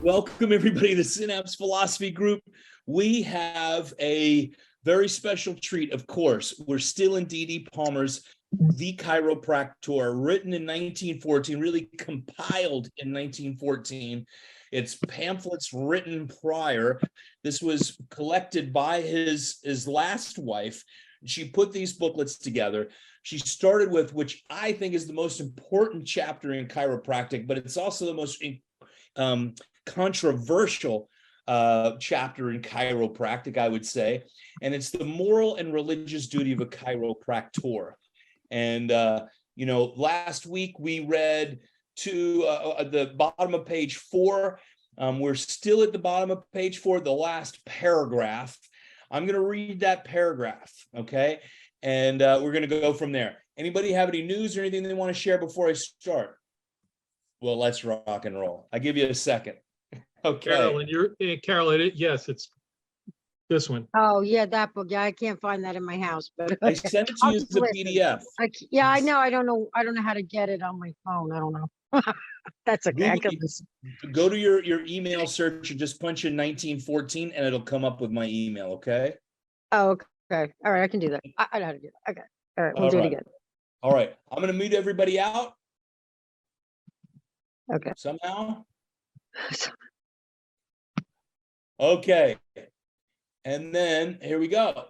Welcome everybody to the Synapse Philosophy Group. We have a very special treat, of course. We're still in D.D. Palmer's The Chiropractor, written in 1914, really compiled in 1914. It's pamphlets written prior. This was collected by his last wife. She put these booklets together. She started with, which I think is the most important chapter in chiropractic, but it's also the most controversial chapter in chiropractic, I would say. And it's the moral and religious duty of a chiropractor. And, last week we read to the bottom of page 4. We're still at the bottom of page 4, the last paragraph. I'm going to read that paragraph, okay? And we're going to go from there. Anybody have any news or anything they want to share before I start? Well, let's rock and roll. I give you a second. Okay. Carolyn, yes, it's this one. Oh yeah, that book. Yeah, I can't find that in my house, but I sent it to you as a PDF. Yeah, I know. I don't know how to get it on my phone. I don't know. That's okay. Go to your email search and just punch in 1914 and it'll come up with my email, okay? Oh, okay. All right, I can do that. I know how to do that. Okay. All right, we'll do it again. All right. I'm going to mute everybody out. Okay. Somehow. Okay. And then here we go.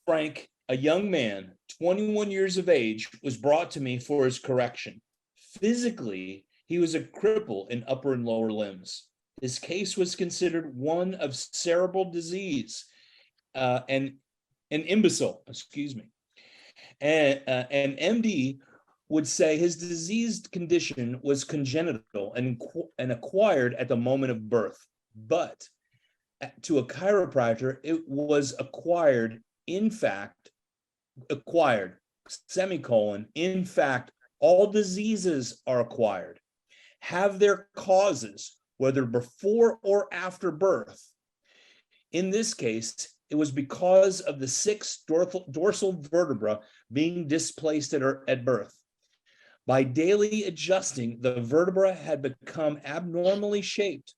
Frank, a young man, 21 years of age, was brought to me for his correction. Physically, he was a cripple in upper and lower limbs. His case was considered one of cerebral disease, and an imbecile, excuse me. And an MD would say his diseased condition was congenital and acquired at the moment of birth. But to a chiropractor, it was acquired, semicolon, in fact, all diseases are acquired, have their causes, whether before or after birth. In this case, it was because of the 6 dorsal vertebra being displaced at birth. By daily adjusting, the vertebra had become abnormally shaped,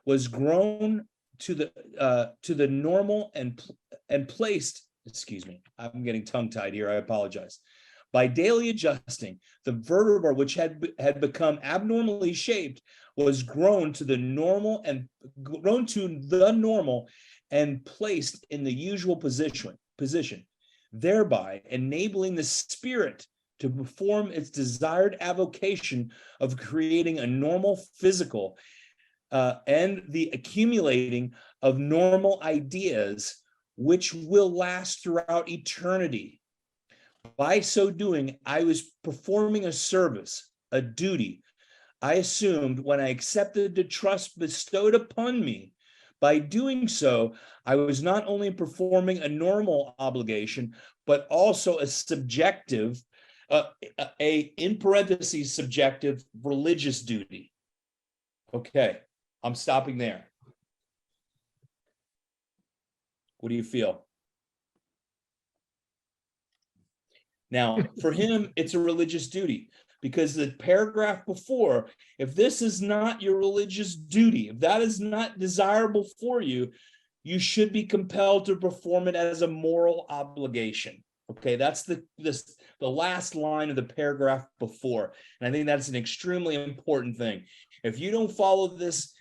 was grown to the normal and placed, excuse me, I'm getting tongue-tied here, I apologize. By daily adjusting, the vertebra, which had become abnormally shaped, was grown to the normal and placed in the usual position, thereby enabling the spirit to perform its desired avocation of creating a normal physical and the accumulating of normal ideas which will last throughout eternity. By so doing, I was performing a service, a duty I assumed when I accepted the trust bestowed upon me. By doing so, I was not only performing a normal obligation, but also a subjective, in parentheses, subjective religious duty. Okay, I'm stopping there. What do you feel? Now, for him, it's a religious duty because the paragraph before, if this is not your religious duty, if that is not desirable for you, you should be compelled to perform it as a moral obligation. Okay, that's the last line of the paragraph before. And I think that's an extremely important thing. If you don't follow this,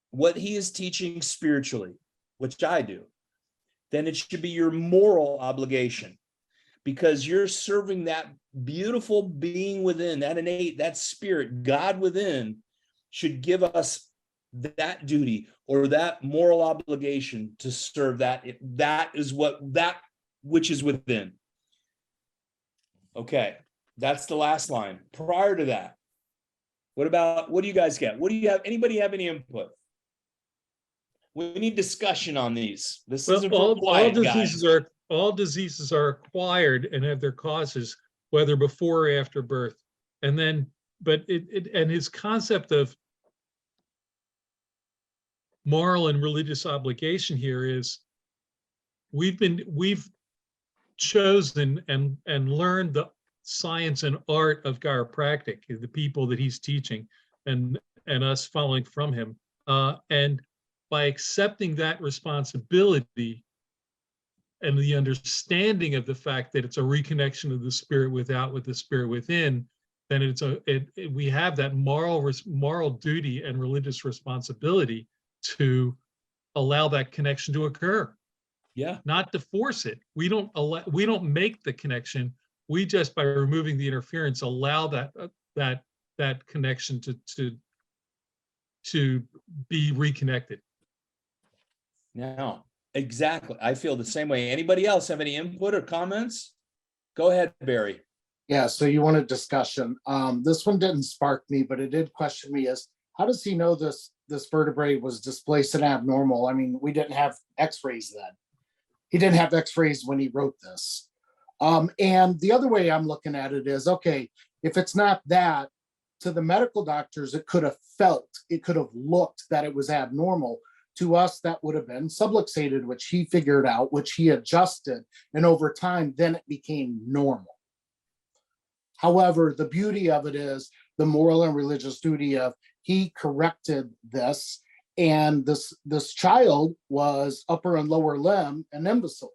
what he is teaching spiritually, which I do, then it should be your moral obligation, because you're serving that beautiful being within, that innate, that spirit, God within should give us that duty or that moral obligation to serve that. That is that which is within. Okay, that's the last line. Prior to that, what do you guys get? What do you have? Anybody have any input? We need discussion on these. This is all diseases are acquired and have their causes, whether before or after birth. And then, and his concept of moral and religious obligation here is we've chosen and learned the science and art of chiropractic, the people that he's teaching, and and us following from him. And by accepting that responsibility and the understanding of the fact that it's a reconnection of the spirit without with the spirit within, then we have that moral duty and religious responsibility to allow that connection to occur. Yeah. Not to force it. We don't make the connection. We just, by removing the interference, allow that connection to be reconnected. Now, exactly. I feel the same way. Anybody else have any input or comments? Go ahead, Barry. Yeah, so you want a discussion. This one didn't spark me, but it did question me is, how does he know this vertebrae was displaced and abnormal? I mean, we didn't have x-rays then. He didn't have x-rays when he wrote this. And the other way I'm looking at it is, okay, if it's not that, to the medical doctors, it could have looked that it was abnormal. To us, that would have been subluxated, which he figured out, which he adjusted. And over time, then it became normal. However, the beauty of it is the moral and religious duty of he corrected this, and this child was upper and lower limb and imbecile.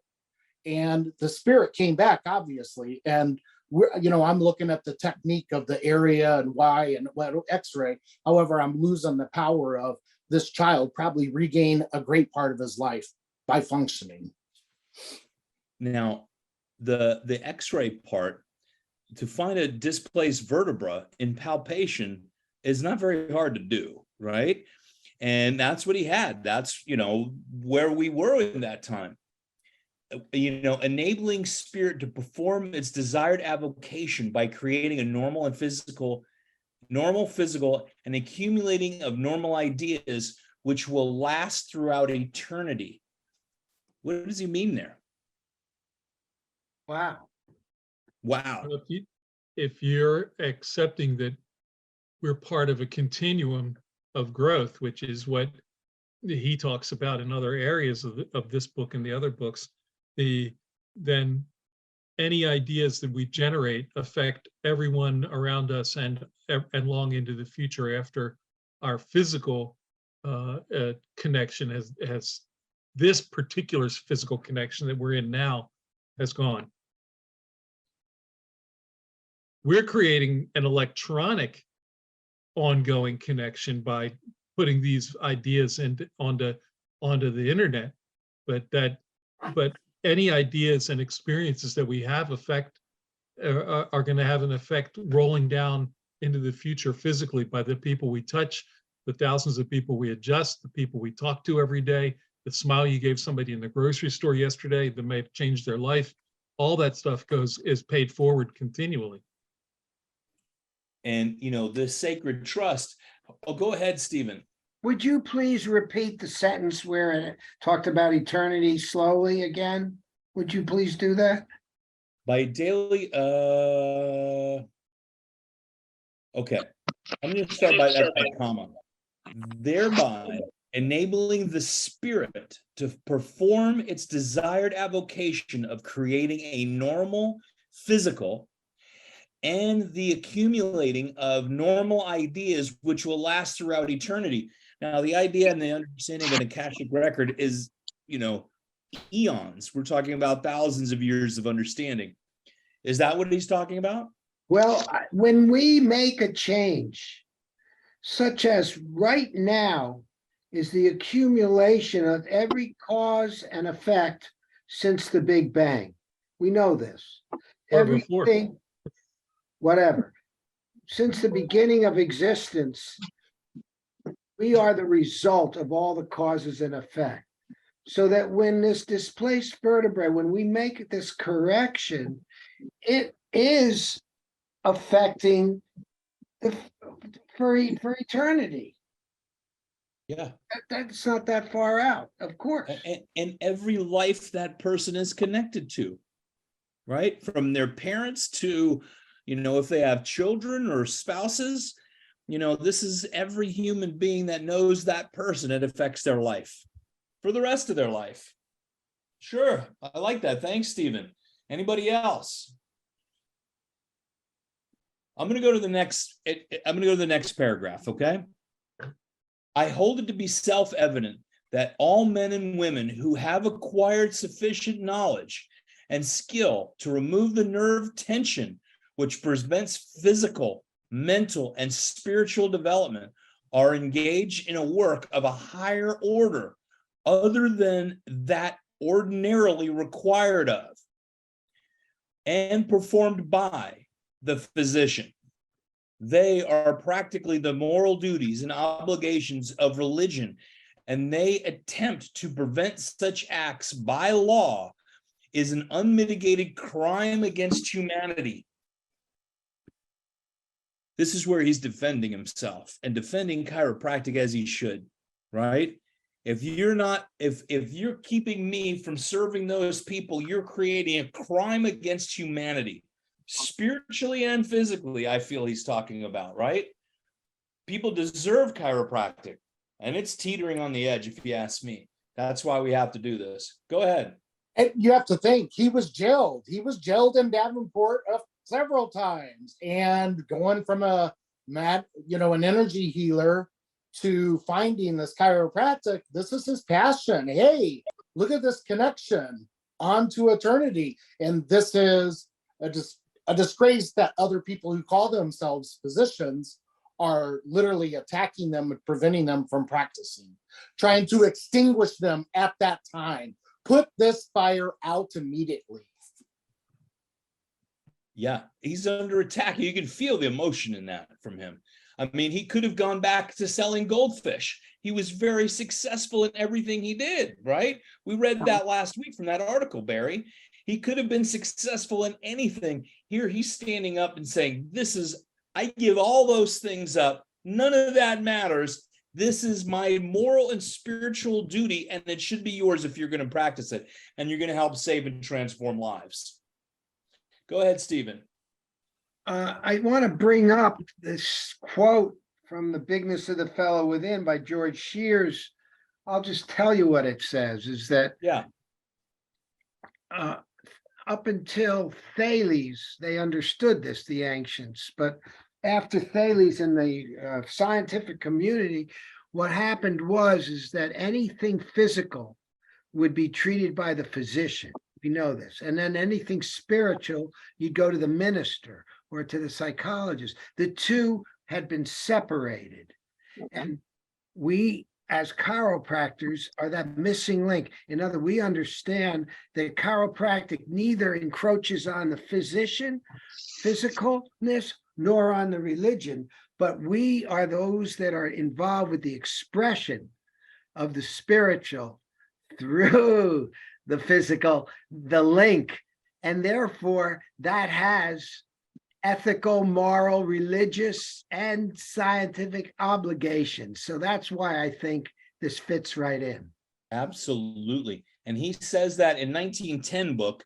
And the spirit came back, obviously. And I'm looking at the technique of the area and why and what x-ray. However, I'm losing the power of this child probably regain a great part of his life by functioning. Now, the x-ray part, to find a displaced vertebra in palpation is not very hard to do, right? And that's what he had. That's, where we were in that time. Enabling spirit to perform its desired avocation by creating a normal physical, and accumulating of normal ideas, which will last throughout eternity. What does he mean there? Wow. If you're accepting that we're part of a continuum of growth, which is what he talks about in other areas of this book and the other books, then any ideas that we generate affect everyone around us and long into the future after our physical connection has this particular physical connection that we're in now has gone. We're creating an electronic ongoing connection by putting these ideas onto the internet, but any ideas and experiences that we have are going to have an effect rolling down into the future physically by the people we touch, the thousands of people we adjust, the people we talk to every day, the smile you gave somebody in the grocery store yesterday that may have changed their life. All that stuff is paid forward continually. And, the sacred trust. Oh, go ahead, Stephen. Would you please repeat the sentence where it talked about eternity slowly again? Would you please do that? By daily, okay. I'm going to start by that comma. Thereby enabling the spirit to perform its desired avocation of creating a normal physical and the accumulating of normal ideas which will last throughout eternity. Now, the idea and the understanding of an Akashic record is, eons. We're talking about thousands of years of understanding. Is that what he's talking about? Well, when we make a change, such as right now is the accumulation of every cause and effect since the Big Bang. We know this. Everything, whatever. Since the beginning of existence, we are the result of all the causes and effect. So that when this displaced vertebrae, when we make this correction, it is affecting for eternity. Yeah. That's not that far out, of course. And every life that person is connected to, right? From their parents to, if they have children or spouses, this is every human being that knows that person. It affects their life for the rest of their life. Sure. I like that. Thanks, Stephen. Anybody else? I'm going to go to the next paragraph. Okay. I hold it to be self-evident that all men and women who have acquired sufficient knowledge and skill to remove the nerve tension which prevents physical, mental, and spiritual development are engaged in a work of a higher order other than that ordinarily required of and performed by the physician. They are practically the moral duties and obligations of religion, and they attempt to prevent such acts by law is an unmitigated crime against humanity. This is where he's defending himself and defending chiropractic as he should, right? If you're keeping me from serving those people, you're creating a crime against humanity, spiritually and physically, I feel he's talking about, right? People deserve chiropractic, and it's teetering on the edge, if you ask me. That's why we have to do this. Go ahead. And you have to think, he was jailed. He was jailed in Davenport several times, and going from an energy healer to finding this chiropractic, this is his passion. Hey, look at this connection onto eternity. And this is a disgrace that other people who call themselves physicians are literally attacking them and preventing them from practicing, trying to extinguish them at that time. Put this fire out immediately. Yeah, he's under attack. You can feel the emotion in that from him. I mean, he could have gone back to selling goldfish. He was very successful in everything he did, right? We read that last week from that article, Barry. He could have been successful in anything. Here he's standing up and saying, I give all those things up. None of that matters. This is my moral and spiritual duty, and it should be yours if you're going to practice it, and you're going to help save and transform lives. Go ahead, Stephen. I want to bring up this quote from The Bigness of the Fellow Within by George Shears. I'll just tell you what it says, is that up until Thales, they understood this, the ancients, but after Thales in the scientific community, what happened is that anything physical would be treated by the physician. We know this. And then anything spiritual, you'd go to the minister or to the psychologist. The two had been separated. And we, as chiropractors, are that missing link. In other words, we understand that chiropractic neither encroaches on the physician, physicalness, nor on the religion, but we are those that are involved with the expression of the spiritual through the physical, the link. And therefore, that has ethical, moral, religious, and scientific obligations. So that's why I think this fits right in. Absolutely. And he says that in 1910 book,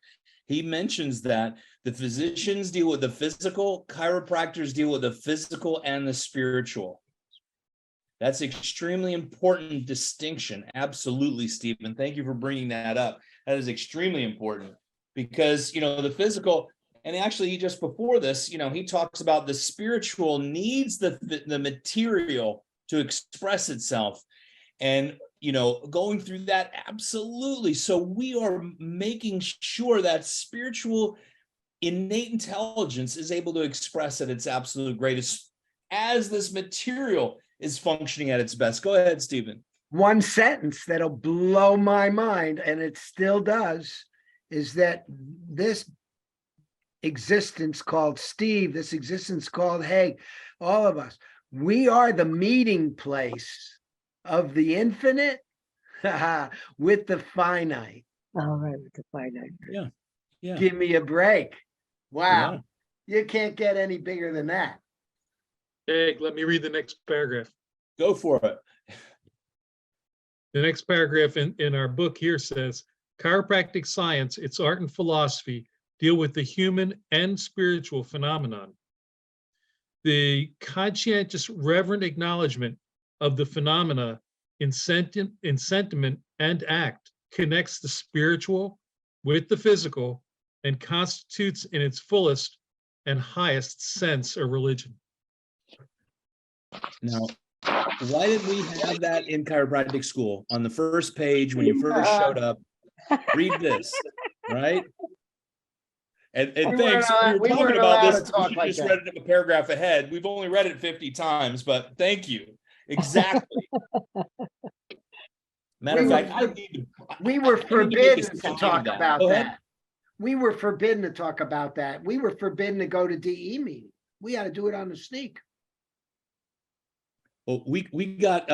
he mentions that the physicians deal with the physical, chiropractors deal with the physical and the spiritual. That's extremely important distinction. Absolutely, Stephen. Thank you for bringing that up. That is extremely important because, the physical, and actually just before this, he talks about the spiritual needs the material to express itself. And, going through that, absolutely. So we are making sure that spiritual innate intelligence is able to express at its absolute greatest as this material is functioning at its best. Go ahead, Stephen. One sentence that'll blow my mind, and it still does, is that this existence called Steve, this existence called Haig, all of us, we are the meeting place of the infinite with the finite. All right, with the finite. Yeah. Give me a break. Wow. Yeah. You can't get any bigger than that. Hey, let me read the next paragraph. Go for it. The next paragraph in our book here says, chiropractic science, its art and philosophy deal with the human and spiritual phenomenon. The conscientious, reverent acknowledgement of the phenomena in sentiment and act connects the spiritual with the physical and constitutes in its fullest and highest sense a religion. Now, Why didn't we have that in chiropractic school on the first page when you first showed up? Read this, right? And We thanks. weren't We were talking weren't about allowed this. to We talk should like just that. read it a paragraph ahead. We've only read it 50 times, but thank you. Exactly. Matter of We were fact, I need to. We were I need to make a forbidden to sign of talk that. about Go ahead. that. We were forbidden to talk about that. We were forbidden to go to DE meetings. We had to do it on the sneak. Well, we got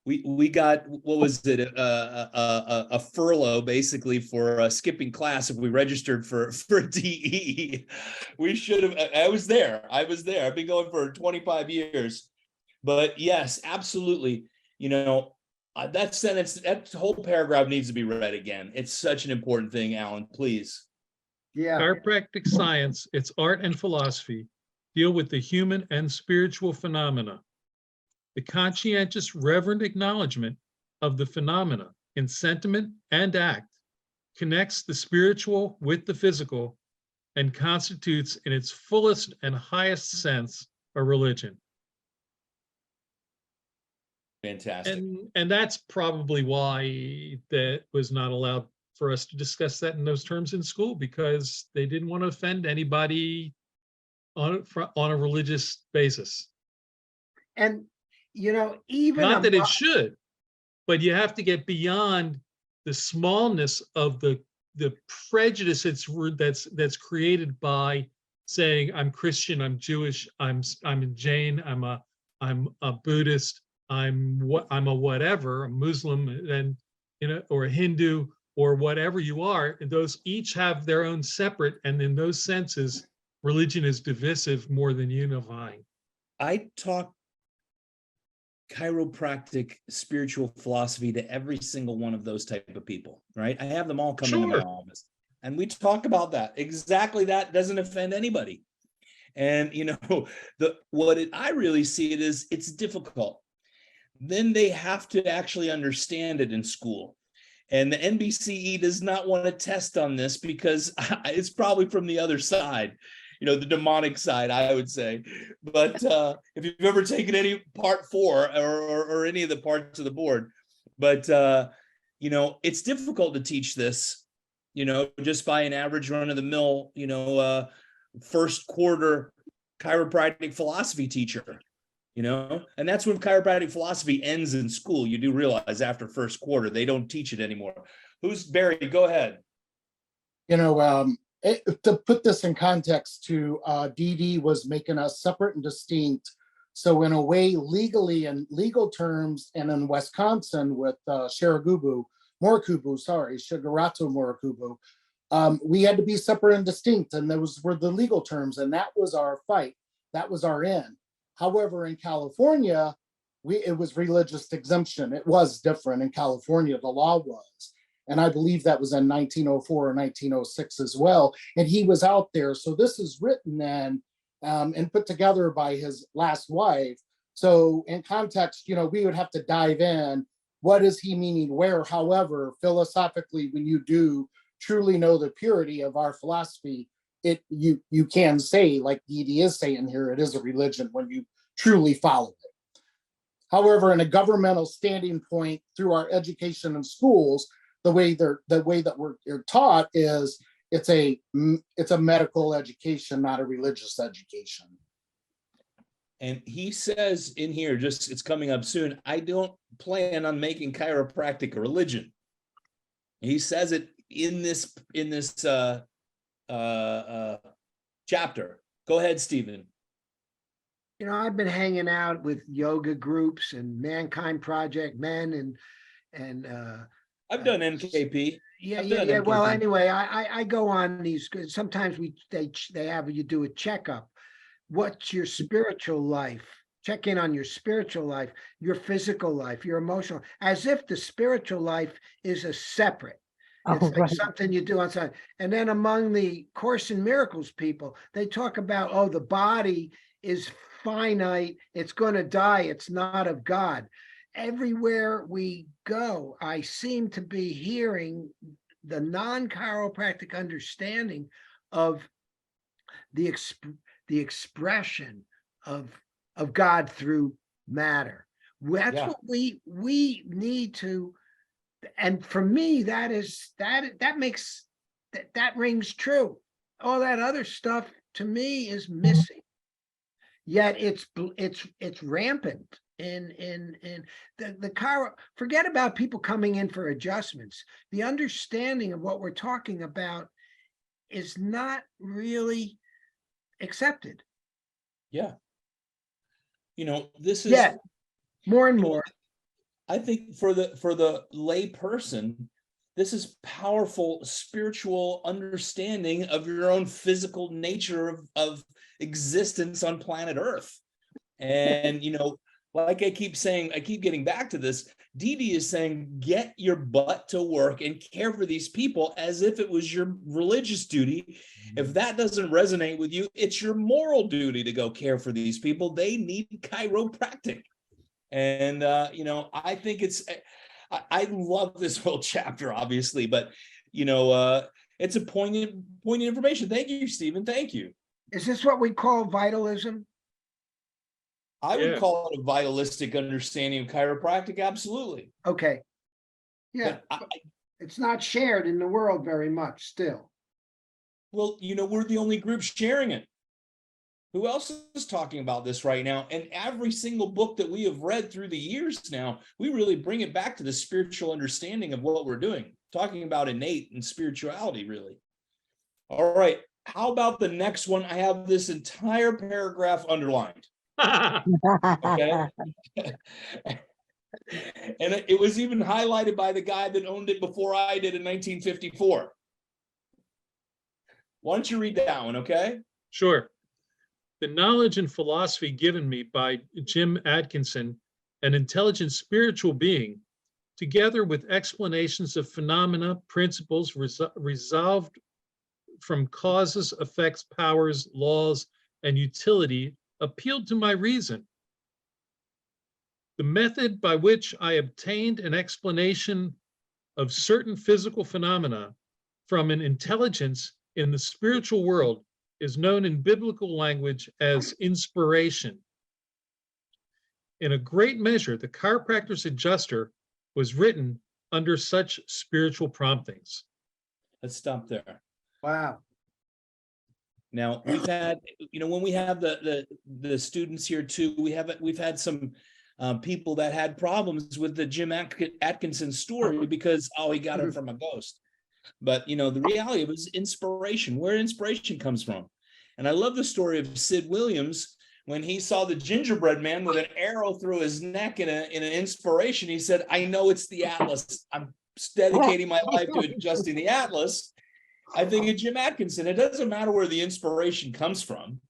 we got, what was it, a furlough basically for skipping class if we registered for DE. We should have. I was there. I've been going for 25 years. But yes, absolutely. You know, that sentence, that whole paragraph needs to be read again. It's such an important thing, Alan, please. Yeah. Chiropractic science, its art and philosophy, deal with the human and spiritual phenomena. The conscientious, reverent acknowledgement of the phenomena in sentiment and act connects the spiritual with the physical and constitutes, in its fullest and highest sense, a religion. Fantastic. And that's probably why that was not allowed for us to discuss that in those terms in school, because they didn't want to offend anybody on a religious basis. And, you know, even Not that it amo- should, but you have to get beyond the smallness of the prejudice that's created by saying I'm Christian, I'm Jewish, I'm a Jain, I'm a Buddhist, I'm a whatever, a Muslim, and or a Hindu, or whatever you are. Those each have their own separate, and in those senses, religion is divisive more than unifying. I talk chiropractic spiritual philosophy to every single one of those type of people, right? I have them all come into my office, and we talk about that. Exactly, that doesn't offend anybody. And I really see it is, it's difficult. Then they have to actually understand it in school. And the NBCE does not want to test on this because it's probably from the other side, the demonic side, I would say. But if you've ever taken any part 4 or any of the parts of the board, but it's difficult to teach this, just by an average run of the mill, first quarter chiropractic philosophy teacher. And that's when chiropractic philosophy ends in school. You do realize after first quarter, they don't teach it anymore. Who's Barry? Go ahead. To put this in context too, DD was making us separate and distinct. So in a way, legally and legal terms, and in Wisconsin with Shigarato Morokubu, we had to be separate and distinct, and those were the legal terms, and that was our fight. That was our end. However, in California, it was religious exemption. It was different in California, the law was. And I believe that was in 1904 or 1906 as well. And he was out there. So this is written then and put together by his last wife. So in context, we would have to dive in. What is he meaning where? However, philosophically, when you do truly know the purity of our philosophy, you can say, like Dee is saying here, it is a religion when you truly follow it. However, in a governmental standing point, through our education in schools, the way that we're taught is it's a medical education, not a religious education. And he says in here, it's coming up soon, I don't plan on making chiropractic a religion. He says it in this chapter. Go ahead, Stephen. I've been hanging out with yoga groups and Mankind Project Men and I've done NKP. Yeah. Well, anyway, I go on these. Sometimes they have you do a checkup. What's your spiritual life? Check in on your spiritual life, your physical life, your emotional, as if the spiritual life is a separate. It's like something you do outside. And then among the Course in Miracles people, they talk about, the body is finite. It's going to die. It's not of God. Everywhere we go, I seem to be hearing the non-chiropractic understanding of the expression of God through matter. That's Yeah. what we need to, and for me, that makes that rings true. All that other stuff to me is missing. Yet it's rampant in the car. Forget about people coming in for adjustments. The understanding of what we're talking about is not really accepted. Yeah. This is, Yeah, more and more. I think for the lay person, this is powerful spiritual understanding of your own physical nature of existence on planet Earth. And, like I keep saying, I keep getting back to this. Dee Dee is saying, get your butt to work and care for these people as if it was your religious duty. If that doesn't resonate with you, it's your moral duty to go care for these people. They need chiropractic. And, I think I love this whole chapter, obviously, but, it's a poignant information. Thank you, Stephen. Thank you. Is this what we call vitalism? I would Yeah. call it a vitalistic understanding of chiropractic. Absolutely. Okay. Yeah, But it's not shared in the world very much still. well, we're the only group sharing it. Who else is talking about this right now? And every single book that we have read through the years now, we really bring it back to the spiritual understanding of what we're doing, talking about innate and spirituality, really. All right. How about the next one? I have this entire paragraph underlined. Okay. And it was even highlighted by the guy that owned it before I did in 1954. Why don't you read that one, okay? Sure. The knowledge and philosophy given me by Jim Atkinson, an intelligent spiritual being, together with explanations of phenomena, principles resolved from causes, effects, powers, laws, and utility, appealed to my reason. The method by which I obtained an explanation of certain physical phenomena from an intelligence in the spiritual world is known in biblical language as inspiration. In a great measure, the chiropractor's adjuster was written under such spiritual promptings. Let's stop there. Wow. Now we've had, when we have the students here too, we've had some people that had problems with the Jim Atkinson story because he got it from a ghost. But the reality of it is inspiration, where inspiration comes from. And I love the story of Sid Williams when he saw the gingerbread man with an arrow through his neck in an inspiration. He said, "I know it's the Atlas. I'm dedicating my life to adjusting the Atlas." I think of Jim Atkinson. It doesn't matter where the inspiration comes from.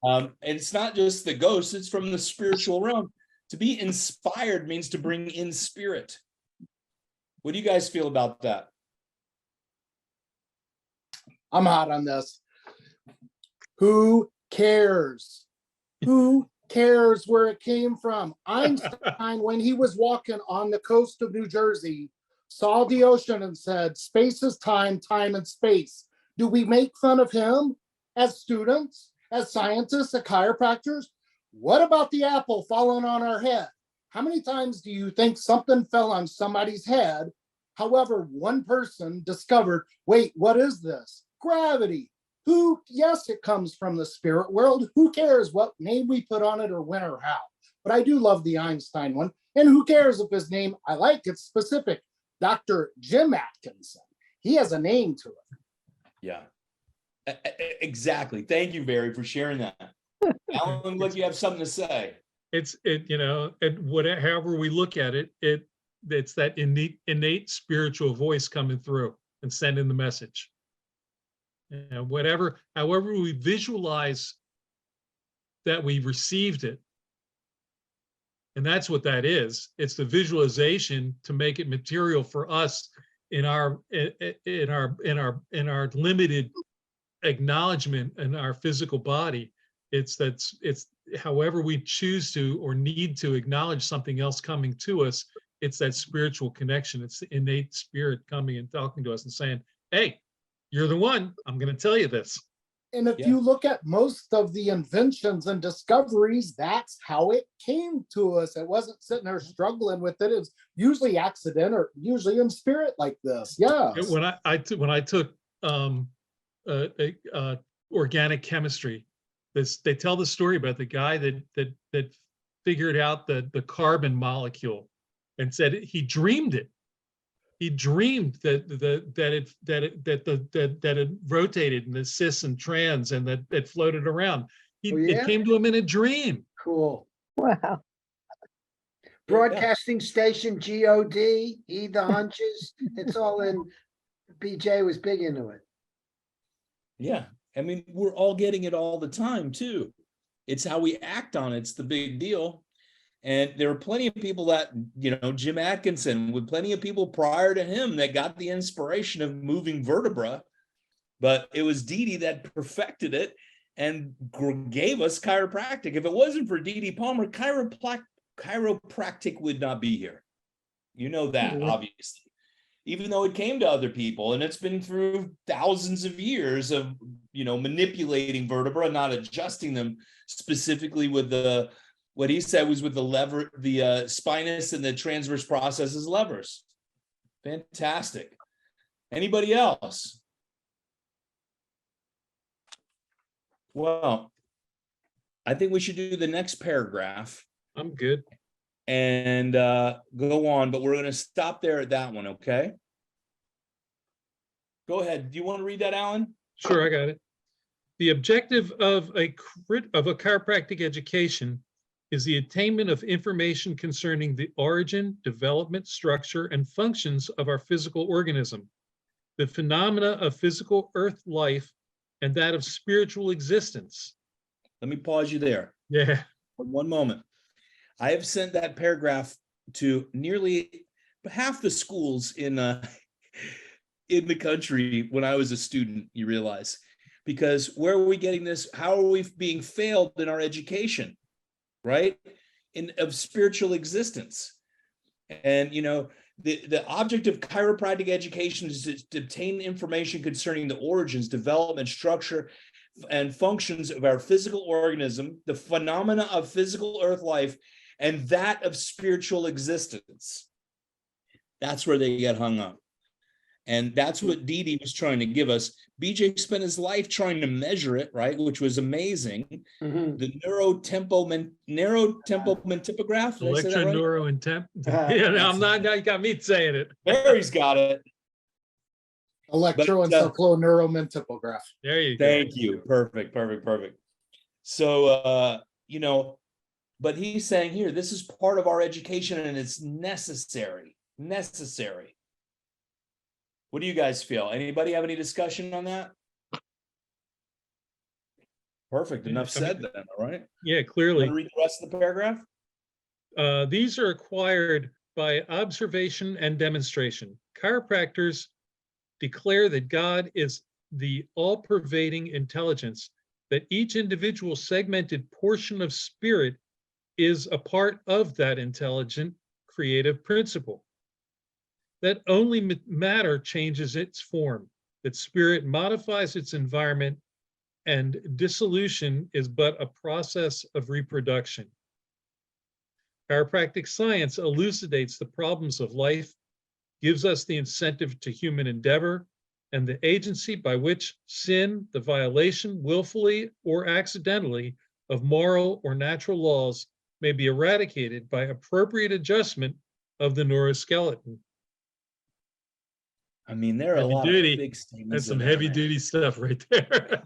And it's not just the ghost, it's from the spiritual realm. To be inspired means to bring in spirit. What do you guys feel about that? I'm hot on this. Who cares? Who cares where it came from? Einstein, when he was walking on the coast of New Jersey, saw the ocean and said, space is time, time and space. Do we make fun of him as students, as scientists, as chiropractors? What about the apple falling on our head? How many times do you think something fell on somebody's head? However, one person discovered, wait, what is this? Gravity. Yes, it comes from the spirit world. Who cares what name we put on it or when or how? But I do love the Einstein one. And who cares if his name, I like it's specific. Dr. Jim Atkinson. He has a name to it. Yeah, exactly. Thank you, Barry, for sharing that. Alan, look, you have something to say. And however we look at it, it's that innate spiritual voice coming through and sending the message. However we visualize that we received it. And that's what that is. It's the visualization to make it material for us in our limited acknowledgement in our physical body. It's however we choose to or need to acknowledge something else coming to us. It's that spiritual connection. It's the innate spirit coming and talking to us and saying, "Hey, you're the one. I'm going to tell you this." And if Yeah. you look at most of the inventions and discoveries, that's how it came to us. It wasn't sitting there struggling with it. It was usually accident or usually in spirit like this. Yes. When I took organic chemistry, they tell the story about the guy that figured out the carbon molecule, and said he dreamed it. He dreamed that it rotated in the cis and trans, and that it floated around. Oh, yeah? It came to him in a dream. Cool. Wow. Broadcasting station, God, he the hunches. It's all in. BJ was big into it. Yeah. I mean, we're all getting it all the time too. It's how we act on it. It's the big deal. And there are plenty of people that, Jim Atkinson, with plenty of people prior to him that got the inspiration of moving vertebra, but it was Dee that perfected it and gave us chiropractic. If it wasn't for Dee Palmer, chiropractic would not be here. You know that, obviously. Even though it came to other people, and it's been through thousands of years of, manipulating vertebra, not adjusting them specifically with what he said was with the spinous and the transverse processes levers. Fantastic. Anybody else? Well, I think we should do the next paragraph I'm good. and go on, but we're going to stop there at that one, okay? Go ahead. Do you want to read that, Alan? Sure, I got it. The objective of a chiropractic education is the attainment of information concerning the origin, development, structure, and functions of our physical organism, the phenomena of physical earth life, and that of spiritual existence. Let me pause you there. Yeah. For one moment. I have sent that paragraph to nearly half the schools in the country when I was a student, you realize, because where are we getting this? How are we being failed in our education, right? Of spiritual existence. And, the object of chiropractic education is to obtain information concerning the origins, development, structure, and functions of our physical organism, the phenomena of physical earth life, and that of spiritual existence. That's where they get hung up. And that's what Dee was trying to give us. BJ spent his life trying to measure it, right? Which was amazing. Mhm. The neurotempomentipograph. Did I say that right? Electroneuro and temp. Yeah, I'm not, now you got me saying it. Larry's got it. Electroencephaloneuromentipograph. There you go. Thank you. Perfect. So, but he's saying here, this is part of our education and it's necessary. What do you guys feel? Anybody have any discussion on that? Perfect. Enough said then, all right? Yeah, clearly. Want to read the rest of the paragraph? These are acquired by observation and demonstration. Chiropractors declare that God is the all-pervading intelligence, that each individual segmented portion of spirit is a part of that intelligent creative principle, that only matter changes its form, that spirit modifies its environment, and dissolution is but a process of reproduction. Chiropractic science elucidates the problems of life, gives us the incentive to human endeavor, and the agency by which sin, the violation, willfully or accidentally, of moral or natural laws may be eradicated by appropriate adjustment of the neuroskeleton. I mean, there are a Heavy lot duty. of big statements. That's some in there, heavy man. duty stuff right there.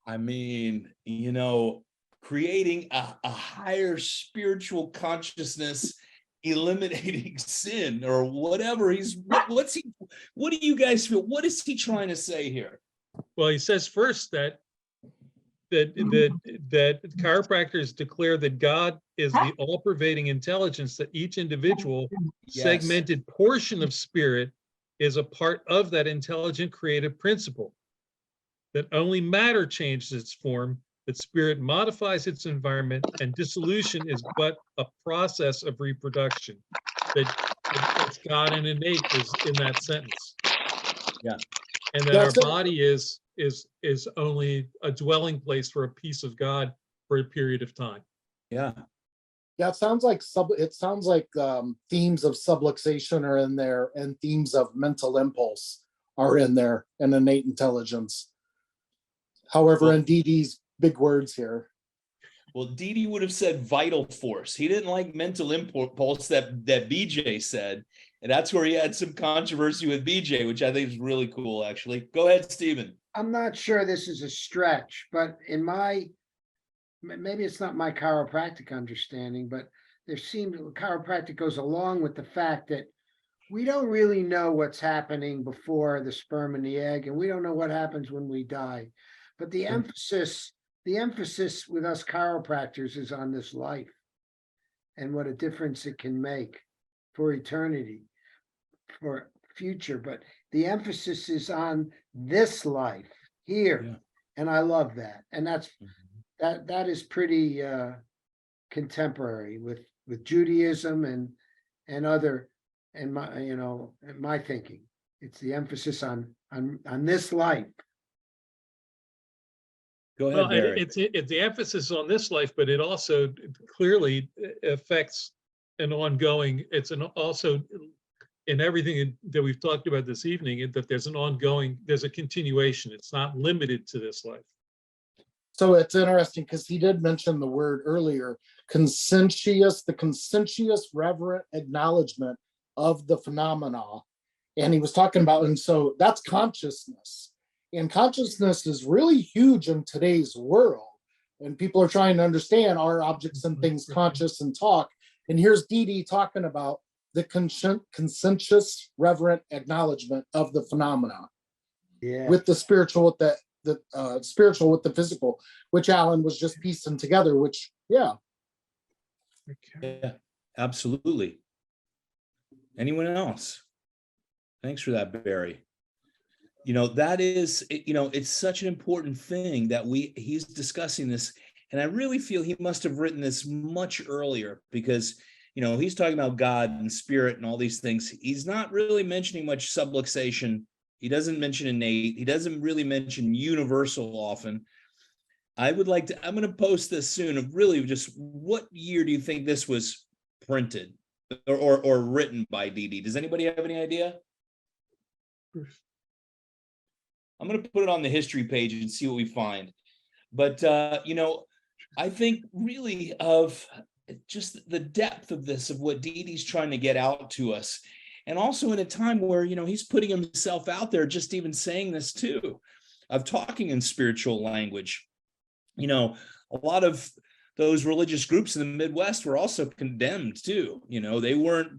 I mean, creating a higher spiritual consciousness, eliminating sin or whatever. What do you guys feel? What is he trying to say here? Well, he says first that chiropractors declare that God is the all-pervading intelligence, that each individual segmented portion of spirit is a part of that intelligent creative principle, that only matter changes its form, that spirit modifies its environment, and dissolution is but a process of reproduction. That it's God and innate is in that sentence. Yeah. And that That's our it. body is is only a dwelling place for a piece of God for a period of time. Yeah. Yeah, it sounds like themes of subluxation are in there, and themes of mental impulse are in there, and innate intelligence. However, in DD's big words here. Well, Didi would have said vital force. He didn't like mental impulse that BJ said. And that's where he had some controversy with BJ, which I think is really cool, actually. Go ahead, Stephen. I'm not sure this is a stretch, but maybe it's not my chiropractic understanding, but chiropractic goes along with the fact that we don't really know what's happening before the sperm and the egg, and we don't know what happens when we die. But the emphasis with us chiropractors is on this life and what a difference it can make for eternity, for future. But the emphasis is on this life here. Yeah. And I love that. And that is pretty contemporary with Judaism and other, and my thinking. It's the emphasis on this life. Go ahead, Well, Barry. it's the emphasis on this life, but it also clearly affects an ongoing. Also in everything that we've talked about this evening, that there's a continuation. It's not limited to this life. So it's interesting because he did mention the word earlier, the conscientious reverent acknowledgement of the phenomena. And he was talking about, and so that's consciousness. And consciousness is really huge in today's world. And people are trying to understand, are objects and things conscious and talk? And here's Didi talking about the conscientious reverent acknowledgement of the phenomena. Yeah. With the spiritual, with the spiritual with the physical, which Alan was just piecing together, which, yeah. Okay. Yeah, absolutely. Anyone else? Thanks for that, Barry. That is, it's such an important thing that he's discussing this. And I really feel he must have written this much earlier because, he's talking about God and spirit and all these things. He's not really mentioning much subluxation. He doesn't mention innate. He doesn't really mention universal often. I'm going to post this soon of really just what year do you think this was printed or written by Didi? Does anybody have any idea? I'm going to put it on the history page and see what we find. But, I think really of just the depth of this, of what Didi's trying to get out to us. And also in a time where, he's putting himself out there, just even saying this too, of talking in spiritual language. A lot of those religious groups in the Midwest were also condemned too. They were,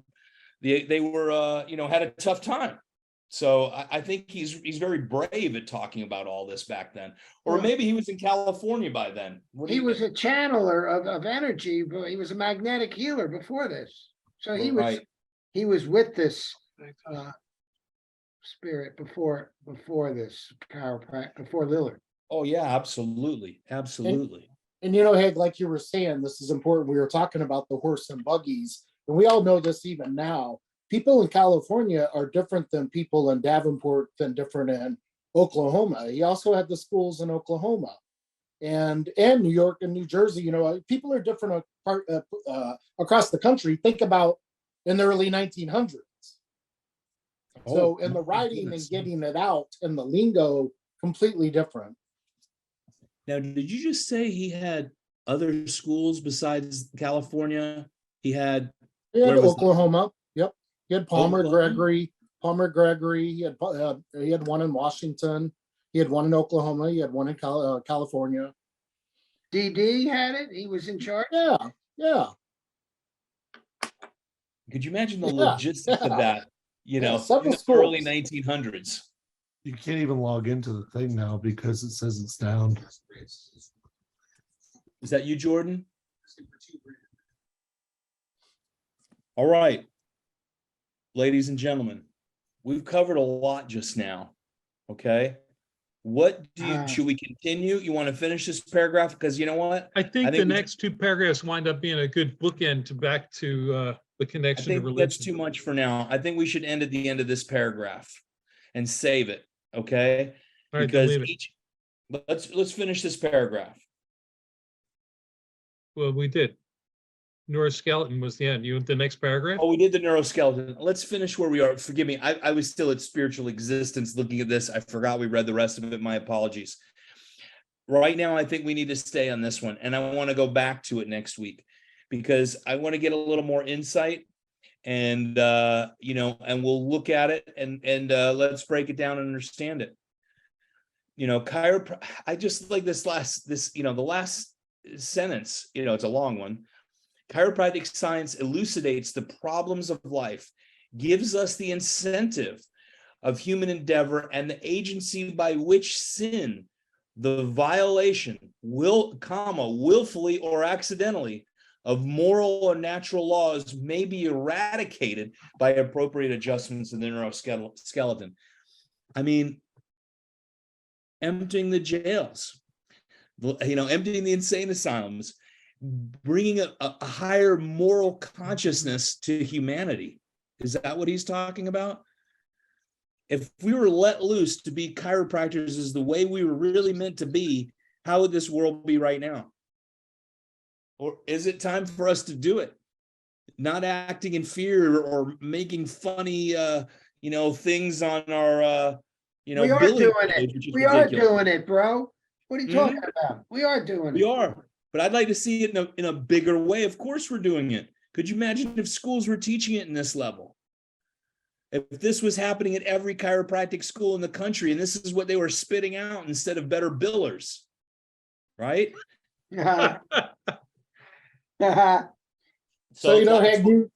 had a tough time. So I think he's very brave at talking about all this back then. Or maybe he was in California by then. He was a channeler of energy, but he was a magnetic healer before this. So he was with this spirit before this chiropractic, before Lillard. Oh yeah, absolutely. Absolutely. And Hag, like you were saying, this is important. We were talking about the horse and buggies, and we all know this even now. People in California are different than people in Davenport, than different in Oklahoma. He also had the schools in Oklahoma and New York and New Jersey. People are different across the country. Think about in the early 1900s. So in the writing and getting it out and the lingo, completely different. Now, did you just say he had other schools besides California? He had Oklahoma. Yep. He had Palmer Oklahoma? Gregory. He had one in Washington. He had one in Oklahoma. He had one in California. DD had it. He was in charge. Yeah. Could you imagine the logistics of that? In the early 1900s. You can't even log into the thing now because it says it's down. Is that you, Jordan? All right. Ladies and gentlemen, we've covered a lot just now. Okay. Should we continue? You want to finish this paragraph? Because you know what? I think the next two paragraphs wind up being a good bookend back to the connection to religion. That's too much for now. I think we should end at the end of this paragraph and save it. Okay. All right, because Let's finish this paragraph. Well, we did. Neuroskeleton was the end. You the next paragraph? Oh, we did the neuroskeleton. Let's finish where we are. Forgive me. I was still at spiritual existence looking at this. I forgot we read the rest of it. My apologies. Right now, I think we need to stay on this one. And I want to go back to it next week because I want to get a little more insight and, and we'll look at it and let's break it down and understand it. I just like the last sentence, it's a long one. Chiropractic science elucidates the problems of life, gives us the incentive of human endeavor and the agency by which sin, the violation, willfully or accidentally, of moral or natural laws may be eradicated by appropriate adjustments in the neuroskeleton. I mean, emptying the jails, emptying the insane asylums, bringing a higher moral consciousness to humanity. Is that what he's talking about? If we were let loose to be chiropractors as the way we were really meant to be, how would this world be right now? Or is it time for us to do it? Not acting in fear or making funny, things on our, We are doing it. We are doing it, bro. What are you talking about? We are doing it. We are. But I'd like to see it in a bigger way. Of course we're doing it. Could you imagine if schools were teaching it in this level? If this was happening at every chiropractic school in the country, and this is what they were spitting out instead of better billers, right? So you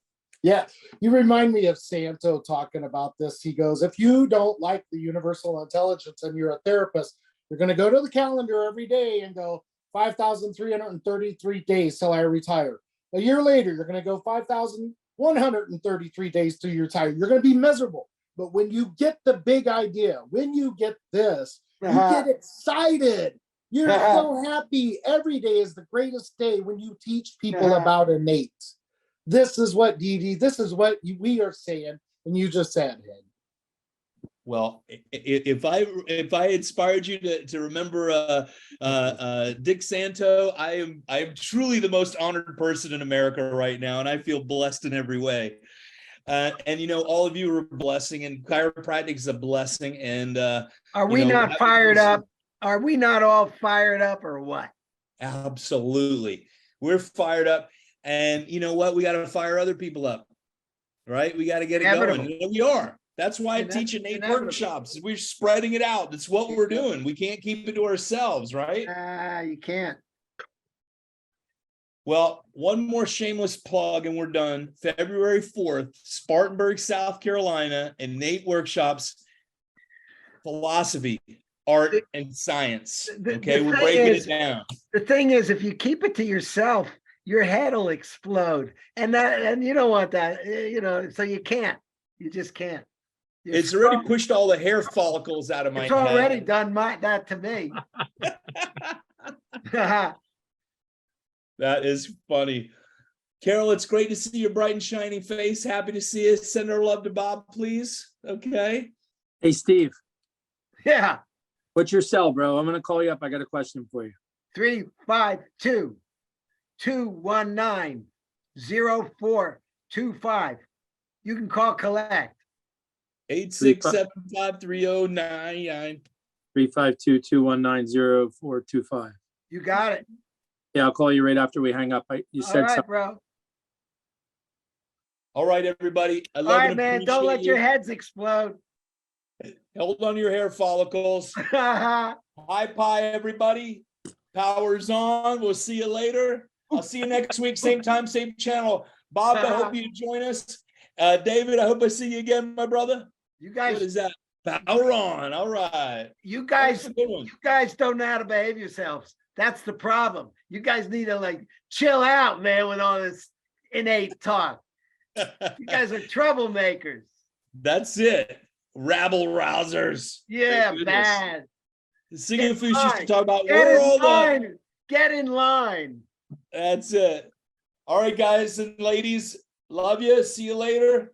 remind me of Santo talking about this. He goes, if you don't like the universal intelligence and you're a therapist, you're going to go to the calendar every day and go 5,333 days till I retire. A year later, you're going to go 5,133 days till you retire. You're going to be miserable. But when you get the big idea, when you get this, you get excited. You're so happy. Every day is the greatest day when you teach people about innate. This is what this is what we are saying, and you just said it. Well, if I inspired you to remember Dick Santo, I am truly the most honored person in America right now, and I feel blessed in every way. And all of you are a blessing, and chiropractic is a blessing. And are we not fired up? Are we not all fired up, or what? Absolutely, we're fired up, and you know what? We got to fire other people up, right? We got to get it going. And we are. That's why I teach innate workshops. We're spreading it out. That's what we're doing. We can't keep it to ourselves, right? You can't. Well, one more shameless plug and we're done. February 4th, Spartanburg, South Carolina, innate workshops, philosophy, art, and science. Okay, we're breaking it down. The thing is, if you keep it to yourself, your head will explode. And you don't want that, so you can't. You just can't. It's already pushed all the hair follicles out of my head. It's already done that to me. That is funny. Carol, it's great to see your bright and shining face. Happy to see you. Send our love to Bob, please. Okay. Hey, Steve. Yeah. What's your cell, bro? I'm going to call you up. I got a question for you. 352-219-0425. You can call collect. 867-530-99. 352-219-0425. You got it. Yeah, I'll call you right after we hang up. You said something, bro. All right, everybody. I love All right, man. Don't let your heads explode. Hold on to your hair follicles. Hi, pie, everybody. Power's on. We'll see you later. I'll see you next week, same time, same channel. Bob, I hope you join us. David, I hope I see you again, my brother. You guys, what is that? Power on. All right. You guys don't know how to behave yourselves. That's the problem. You guys need to chill out, man, with all this innate talk. You guys are troublemakers. That's it. Rabble rousers. Yeah, bad. Singing Foosh used to talk about get in line. That's it. All right, guys and ladies. Love you. See you later.